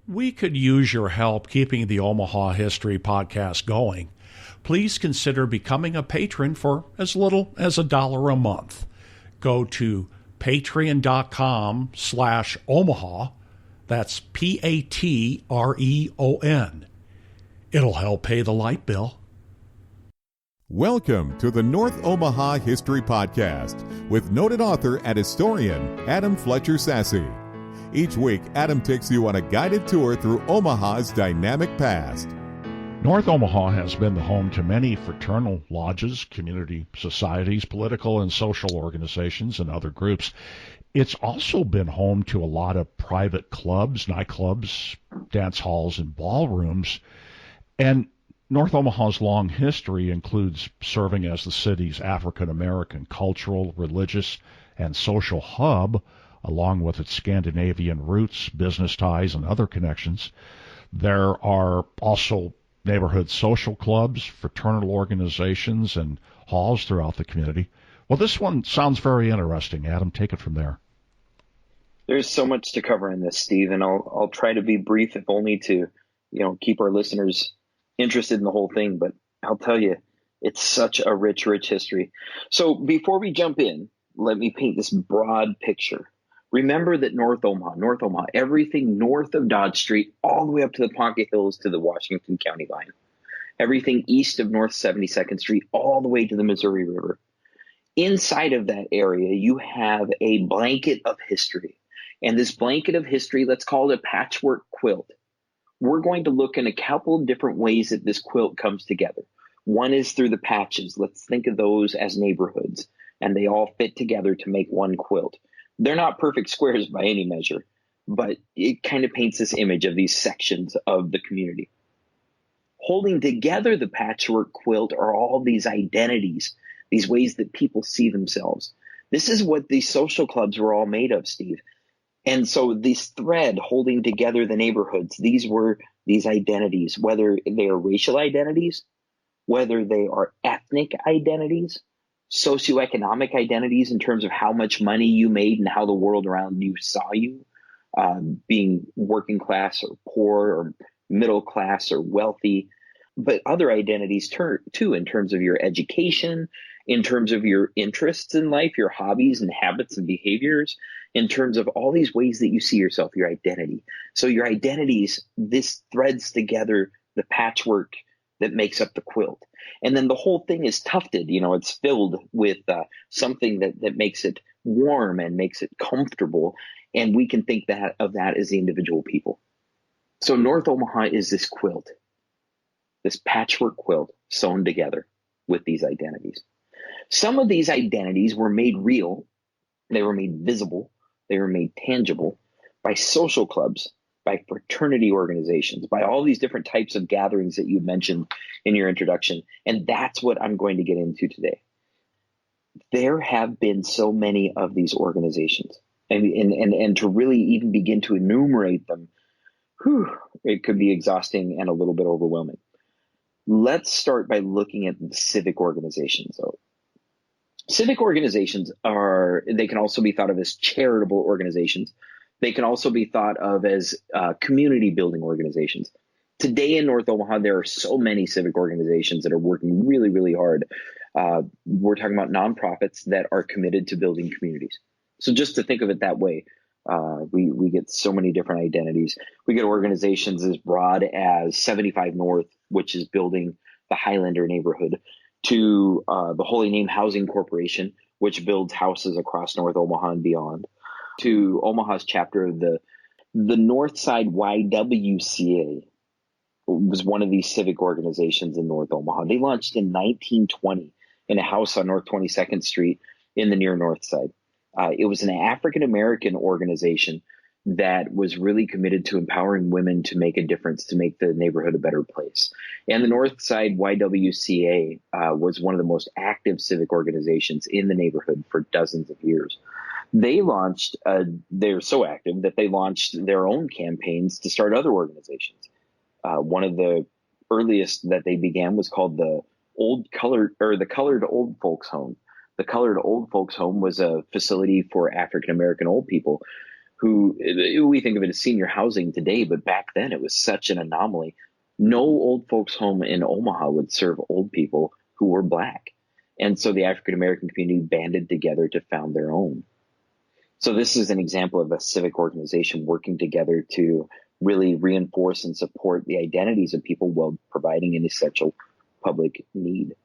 We could use your help keeping the Omaha History Podcast going. Please consider becoming a patron for as little as $1 a month. Go to patreon.com/Omaha. That's Patreon. It'll help pay the light bill. Welcome to the North Omaha History Podcast with noted author and historian Adam Fletcher Sassy. Each week, Adam takes you on a guided tour through Omaha's dynamic past. North Omaha has been the home to many fraternal lodges, community societies, political and social organizations, and other groups. It's also been home to a lot of private clubs, nightclubs, dance halls, and ballrooms. And North Omaha's long history includes serving as the city's African-American cultural, religious, and social hub, along with its Scandinavian roots, business ties, and other connections. There are also neighborhood social clubs, fraternal organizations, and halls throughout the community. Well, this one sounds very interesting. Adam, take it from there. There's so much to cover in this, Steve, and I'll try to be brief, if only to, keep our listeners interested in the whole thing. But I'll tell you, it's such a rich history. So before we jump in, let me paint this broad picture. Remember that North Omaha, everything north of Dodge Street, all the way up to the Ponca Hills to the Washington County line. Everything east of North 72nd Street, all the way to the Missouri River. Inside of that area, you have a blanket of history. And this blanket of history, let's call it a patchwork quilt. We're going to look in a couple of different ways that this quilt comes together. One is through the patches. Let's think of those as neighborhoods, and they all fit together to make one quilt. They're not perfect squares by any measure, but it kind of paints this image of these sections of the community. Holding together the patchwork quilt are all these identities, these ways that people see themselves. This is what these social clubs were all made of, Steve. And so this thread holding together the neighborhoods, these were these identities, whether they are racial identities, whether they are ethnic identities, socioeconomic identities in terms of how much money you made and how the world around you saw you, being working class or poor or middle class or wealthy, but other identities too in terms of your education, in terms of your interests in life, your hobbies and habits and behaviors, in terms of all these ways that you see yourself, your identity. So your identities, this threads together the patchwork that makes up the quilt. And then the whole thing is tufted, it's filled with something that makes it warm and makes it comfortable. And we can think of that as the individual people. So North Omaha is this quilt, this patchwork quilt sewn together with these identities. Some of these identities were made real, they were made visible, they were made tangible by social clubs, by fraternity organizations, by all these different types of gatherings that you mentioned in your introduction. And that's what I'm going to get into today. There have been so many of these organizations, and to really even begin to enumerate them, it could be exhausting and a little bit overwhelming. Let's start by looking at the civic organizations. So civic organizations they can also be thought of as charitable organizations. They can also be thought of as community building organizations. Today in North Omaha, there are so many civic organizations that are working really, really hard. We're talking about nonprofits that are committed to building communities. So just to think of it that way, we get so many different identities. We get organizations as broad as 75 North, which is building the Highlander neighborhood, to the Holy Name Housing Corporation, which builds houses across North Omaha and beyond, to Omaha's chapter of the Northside YWCA. Was one of these civic organizations in North Omaha. They launched in 1920 in a house on North 22nd Street in the near North Side. It was an African-American organization that was really committed to empowering women to make a difference, to make the neighborhood a better place. And the Northside YWCA was one of the most active civic organizations in the neighborhood for dozens of years. They launched, they're so active that they launched their own campaigns to start other organizations. One of the earliest that they began was called the Colored Old Folks Home. The Colored Old Folks Home was a facility for African-American old people who we think of it as senior housing today, but back then it was such an anomaly. No old folks home in Omaha would serve old people who were Black. And so the African American community banded together to found their own. So this is an example of a civic organization working together to really reinforce and support the identities of people while providing an essential public need.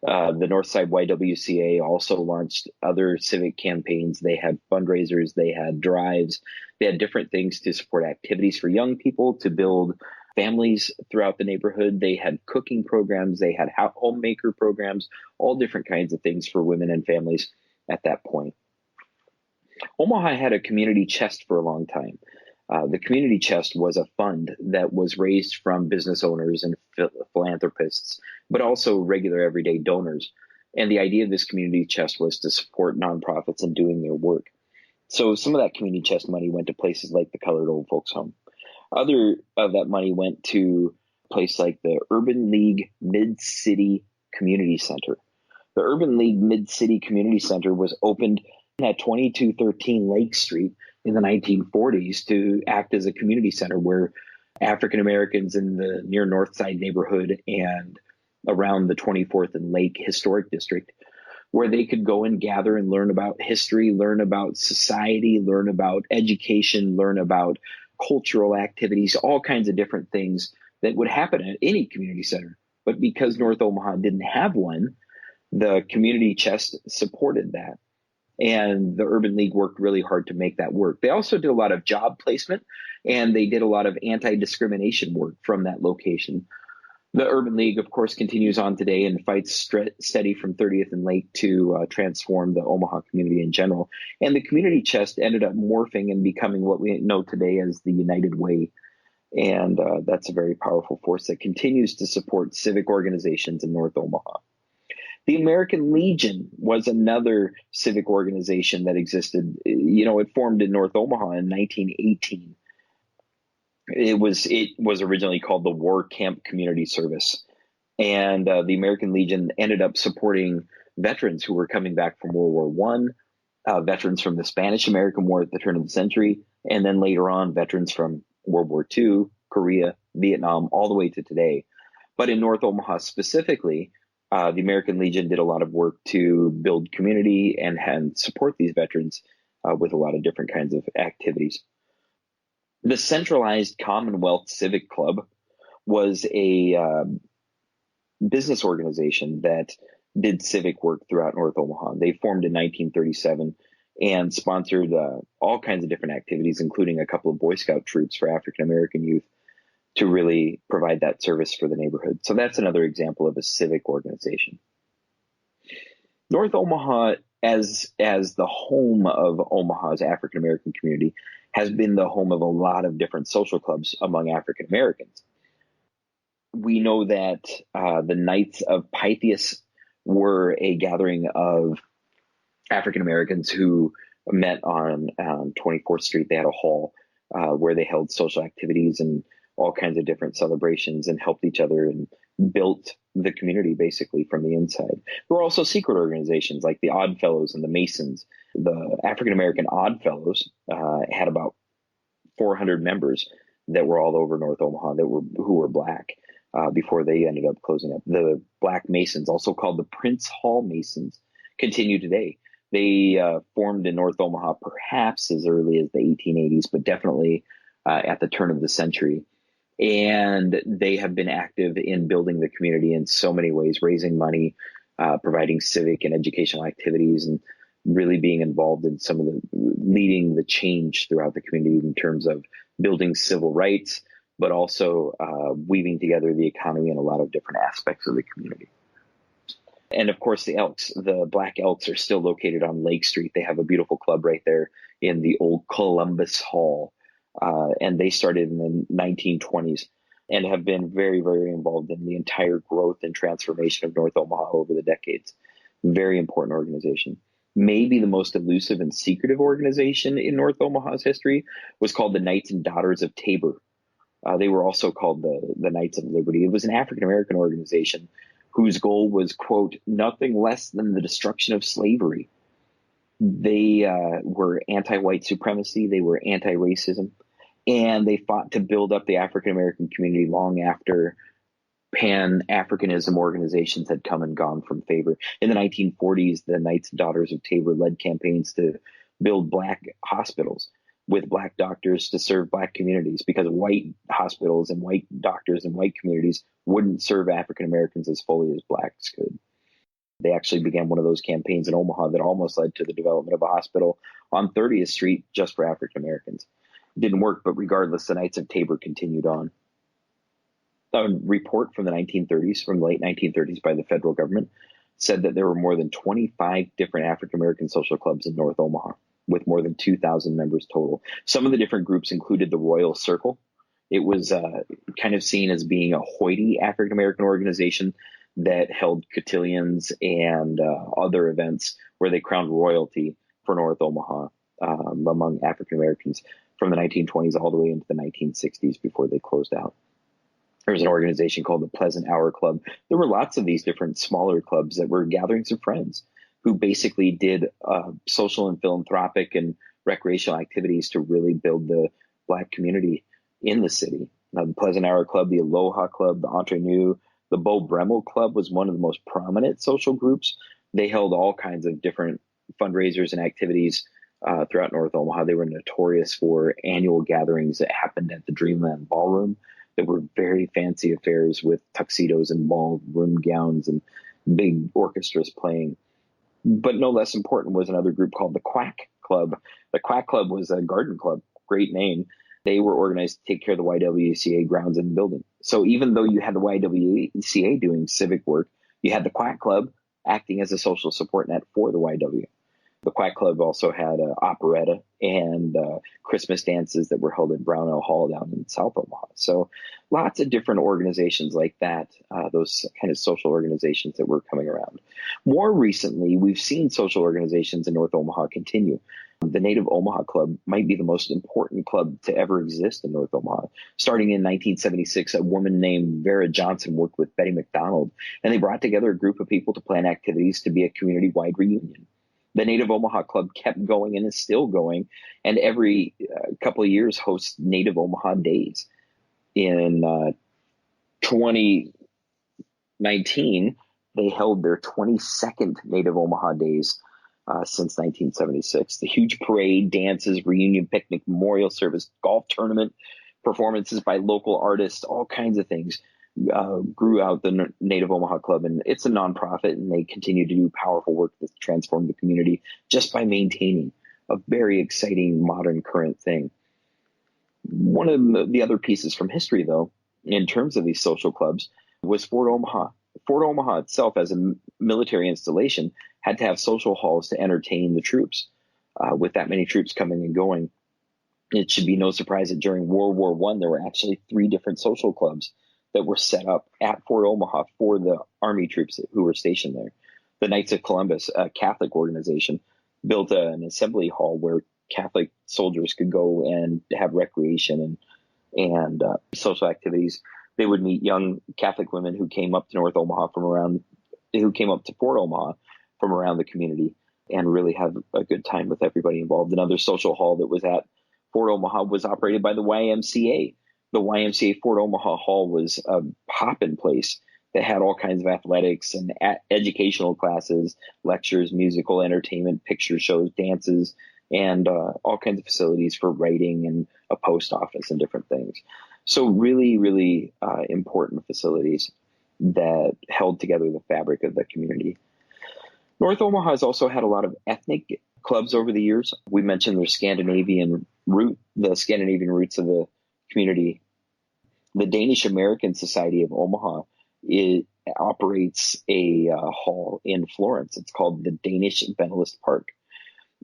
The Northside YWCA also launched other civic campaigns. They had fundraisers, they had drives, they had different things to support activities for young people, to build families throughout the neighborhood. They had cooking programs, they had homemaker programs, all different kinds of things for women and families at that point. Omaha had a community chest for a long time. The community chest was a fund that was raised from business owners and philanthropists, but also regular everyday donors. And the idea of this community chest was to support nonprofits in doing their work. So some of that community chest money went to places like the Colored Old Folks Home. Other of that money went to a place like the Urban League Mid-City Community Center. The Urban League Mid-City Community Center was opened at 2213 Lake Street in the 1940s to act as a community center where African Americans in the near North Side neighborhood and around the 24th and Lake Historic District, where they could go and gather and learn about history, learn about society, learn about education, learn about cultural activities, all kinds of different things that would happen at any community center. But because North Omaha didn't have one, the community chest supported that. And the Urban League worked really hard to make that work. They also did a lot of job placement, and they did a lot of anti-discrimination work from that location. The Urban League, of course, continues on today and fights steady from 30th and Lake to transform the Omaha community in general. And the community chest ended up morphing and becoming what we know today as the United Way. And that's a very powerful force that continues to support civic organizations in North Omaha. The American Legion was another civic organization that existed. It formed in North Omaha in 1918. It was originally called the War Camp Community Service. And the American Legion ended up supporting veterans who were coming back from World War I, veterans from the Spanish-American War at the turn of the century, and then later on, veterans from World War II, Korea, Vietnam, all the way to today. But in North Omaha specifically, the American Legion did a lot of work to build community and support these veterans with a lot of different kinds of activities. The Centralized Commonwealth Civic Club was a business organization that did civic work throughout North Omaha. They formed in 1937 and sponsored all kinds of different activities, including a couple of Boy Scout troops for African American youth, to really provide that service for the neighborhood. So that's another example of a civic organization. North Omaha, as the home of Omaha's African American community, has been the home of a lot of different social clubs among African Americans. We know that the Knights of Pythias were a gathering of African Americans who met on 24th Street. They had a hall where they held social activities and all kinds of different celebrations and helped each other and built the community basically from the inside. There were also secret organizations like the Odd Fellows and the Masons. The African American Odd Fellows had about 400 members that were all over North Omaha who were Black before they ended up closing up. The Black Masons, also called the Prince Hall Masons, continue today. They formed in North Omaha perhaps as early as the 1880s, but definitely at the turn of the century. And they have been active in building the community in so many ways, raising money, providing civic and educational activities, and really being involved in some of leading the change throughout the community in terms of building civil rights, but also weaving together the economy and a lot of different aspects of the community. And of course, the Elks, the Black Elks, are still located on Lake Street. They have a beautiful club right there in the old Columbus Hall. And they started in the 1920s and have been very, very involved in the entire growth and transformation of North Omaha over the decades. Very important organization. Maybe the most elusive and secretive organization in North Omaha's history was called the Knights and Daughters of Tabor. They were also called the Knights of Liberty. It was an African-American organization whose goal was, quote, nothing less than the destruction of slavery. They were anti-white supremacy. They were anti-racism. And they fought to build up the African American community long after Pan-Africanism organizations had come and gone from favor. In the 1940s, the Knights and Daughters of Tabor led campaigns to build black hospitals with black doctors to serve black communities, because white hospitals and white doctors and white communities wouldn't serve African Americans as fully as blacks could. They actually began one of those campaigns in Omaha that almost led to the development of a hospital on 30th Street just for African Americans. It didn't work, but regardless, the Knights of Tabor continued on. A report from the 1930s, from the late 1930s by the federal government, said that there were more than 25 different African American social clubs in North Omaha, with more than 2,000 members total. Some of the different groups included the Royal Circle. It was kind of seen as being a hoity African American organization that held cotillions and other events where they crowned royalty for North Omaha among African Americans from the 1920s all the way into the 1960s before they closed out. There was an organization called the Pleasant Hour Club. There were lots of these different smaller clubs that were gatherings of friends who basically did social and philanthropic and recreational activities to really build the black community in the city. The Pleasant Hour Club, the Aloha Club, the Entre Nous, the Beau Bremel Club was one of the most prominent social groups. They held all kinds of different fundraisers and activities throughout North Omaha. They were notorious for annual gatherings that happened at the Dreamland Ballroom that were very fancy affairs with tuxedos and ballroom gowns and big orchestras playing. But no less important was another group called the Quack Club. The Quack Club was a garden club, great name. They were organized to take care of the YWCA grounds and building. So even though you had the YWCA doing civic work, you had the Quack Club acting as a social support net for the YW. The Quack Club also had operetta and Christmas dances that were held at Brownell Hall down in South Omaha. So lots of different organizations like that, those kind of social organizations that were coming around. More recently, we've seen social organizations in North Omaha continue. The Native Omaha Club might be the most important club to ever exist in North Omaha. Starting in 1976, a woman named Vera Johnson worked with Betty McDonald, and they brought together a group of people to plan activities to be a community-wide reunion. The Native Omaha Club kept going and is still going, and every couple of years hosts Native Omaha Days. In 2019, they held their 22nd Native Omaha Days since 1976. The huge parade, dances, reunion picnic, memorial service, golf tournament, performances by local artists, all kinds of things grew out the Native Omaha Club. And it's a nonprofit, and they continue to do powerful work to transform the community just by maintaining a very exciting, modern, current thing. One of the other pieces from history, though, in terms of these social clubs, was Fort Omaha. Fort Omaha itself, as a military installation, had to have social halls to entertain the troops. With that many troops coming and going, it should be no surprise that during World War I, there were actually 3 different social clubs that were set up at Fort Omaha for the Army troops who were stationed there. The Knights of Columbus, a Catholic organization, built an assembly hall where Catholic soldiers could go and have recreation and social activities. They would meet young Catholic women who came up to North Omaha who came up to Fort Omaha from around the community, and really have a good time with everybody involved. Another social hall that was at Fort Omaha was operated by the YMCA. The YMCA Fort Omaha Hall was a hop-in place that had all kinds of athletics and educational classes, lectures, musical entertainment, picture shows, dances, and all kinds of facilities for writing and a post office and different things. So really, really important facilities that held together the fabric of the community. North Omaha has also had a lot of ethnic clubs over the years. We mentioned the Scandinavian roots of the community. The Danish American Society of Omaha operates a hall in Florence. It's called the Danish Venalist Park.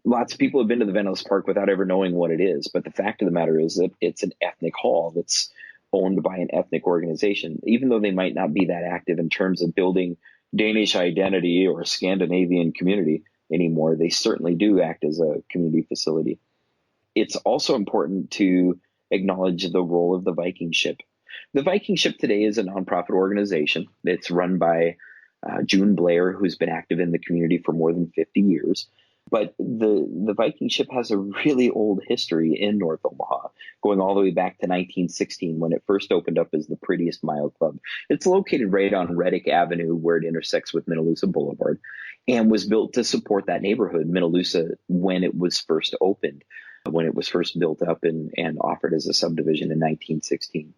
Lots of people have been to the Venalist Park without ever knowing what it is, but the fact of the matter is that it's an ethnic hall that's owned by an ethnic organization. Even though they might not be that active in terms of building Danish identity or Scandinavian community anymore, they certainly do act as a community facility. It's also important to acknowledge the role of the Viking ship. The Viking ship today is a nonprofit organization. It's run by June Blair, who's been active in the community for more than 50 years. But the Viking ship has a really old history in North Omaha, going all the way back to 1916 when it first opened up as the Prettiest Mile Club. It's located right on Reddick Avenue where it intersects with Minaloosa Boulevard, and was built to support that neighborhood, Minaloosa, when it was first opened, when it was first built up and offered as a subdivision in 1916.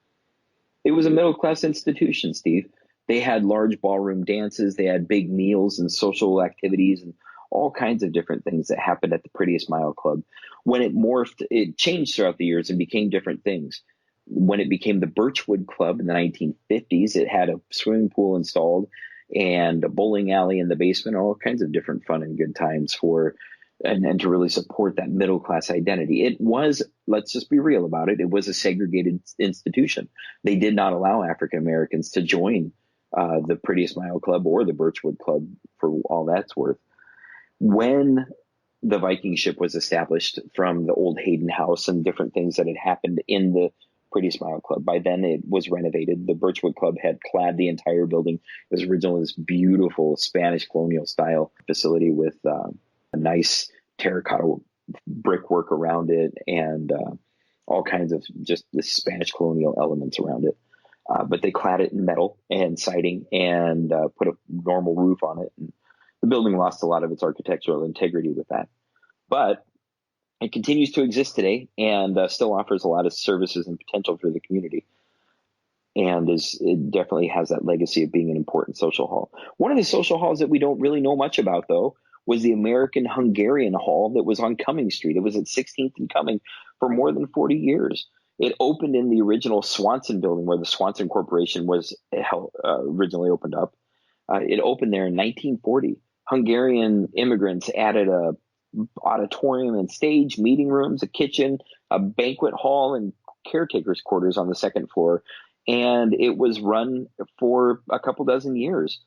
It was a middle-class institution, Steve. They had large ballroom dances, they had big meals and social activities and all kinds of different things that happened at the Prettiest Mile Club. When it morphed, it changed throughout the years and became different things. When it became the Birchwood Club in the 1950s, it had a swimming pool installed and a bowling alley in the basement, all kinds of different fun and good times and to really support that middle class identity. It was, let's just be real about it, it was a segregated institution. They did not allow African Americans to join the Prettiest Mile Club or the Birchwood Club, for all that's worth. When the Viking ship was established from the old Hayden House and different things that had happened in the Prettiest Mile Club, by then it was renovated. The Birchwood Club had clad the entire building. It was originally this beautiful Spanish colonial style facility with a nice terracotta brickwork around it and all kinds of just the Spanish colonial elements around it. But they clad it in metal and siding and put a normal roof on it. And the building lost a lot of its architectural integrity with that. But it continues to exist today and still offers a lot of services and potential for the community. And it definitely has that legacy of being an important social hall. One of the social halls that we don't really know much about, though, was the American-Hungarian Hall that was on Cumming Street. It was at 16th and Cumming for more than 40 years. It opened in the original Swanson building where the Swanson Corporation was originally opened up. It opened there in 1940. Hungarian immigrants added a auditorium and stage, meeting rooms, a kitchen, a banquet hall, and caretakers' quarters on the second floor. And it was run for a couple dozen years.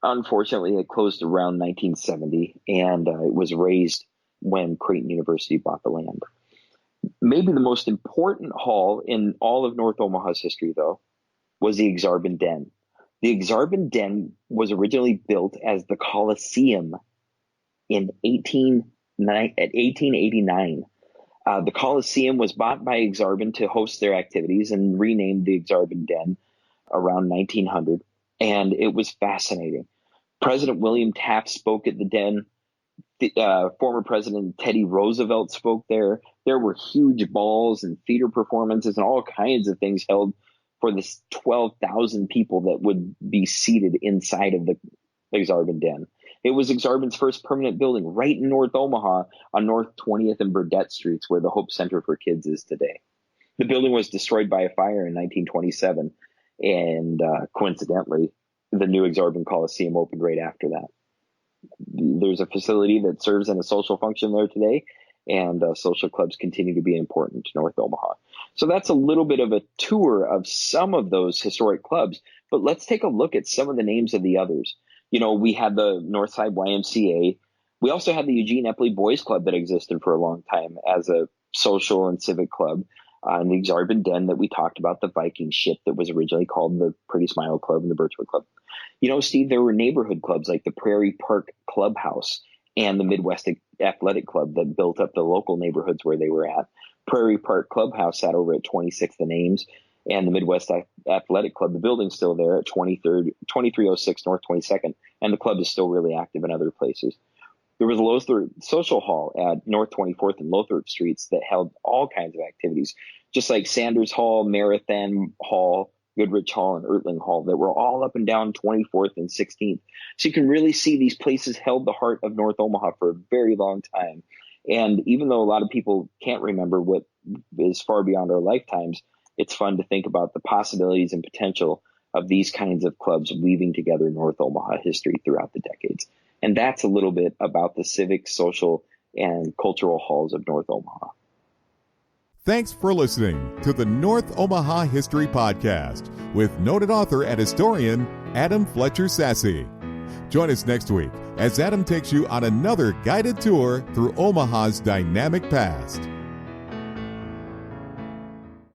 Unfortunately, it closed around 1970, and it was razed when Creighton University bought the land. Maybe the most important hall in all of North Omaha's history, though, was the Exarban Den. The Exarban Den was originally built as the Coliseum in 1889. The Coliseum was bought by Exarban to host their activities and renamed the Exarban Den around 1900. And it was fascinating. President William Taft spoke at the Den. Former President Teddy Roosevelt spoke there. There were huge balls and theater performances and all kinds of things held for this 12,000 people that would be seated inside of the Exarban Den. It was Exarban's first permanent building right in North Omaha on North 20th and Burdett Streets, where the Hope Center for Kids is today. The building was destroyed by a fire in 1927, and coincidentally, the new Exarban Coliseum opened right after that. There's a facility that serves in a social function there today, and social clubs continue to be important to North Omaha. So that's a little bit of a tour of some of those historic clubs, but let's take a look at some of the names of the others. You know, we had the Northside YMCA. We also had the Eugene Epley Boys Club that existed for a long time as a social and civic club. And the Exarban Den that we talked about, the Viking ship that was originally called the Prettiest Mile Club and the Birchwood Club. You know, Steve, there were neighborhood clubs like the Prairie Park Clubhouse and the Midwest Athletic Club that built up the local neighborhoods where they were at. Prairie Park Clubhouse sat over at 26th and Ames, and the Midwest Athletic Club, the building's still there at 2306 North 22nd, and the club is still really active in other places. There was a Lothrop Social Hall at North 24th and Lothrop Streets that held all kinds of activities, just like Sanders Hall, Marathon Hall, Goodrich Hall, and Ertling Hall that were all up and down 24th and 16th. So you can really see these places held the heart of North Omaha for a very long time. And even though a lot of people can't remember what is far beyond our lifetimes, it's fun to think about the possibilities and potential of these kinds of clubs weaving together North Omaha history throughout the decades. And that's a little bit about the civic, social, and cultural halls of North Omaha. Thanks for listening to the North Omaha History Podcast with noted author and historian Adam Fletcher Sassy. Join us next week as Adam takes you on another guided tour through Omaha's dynamic past.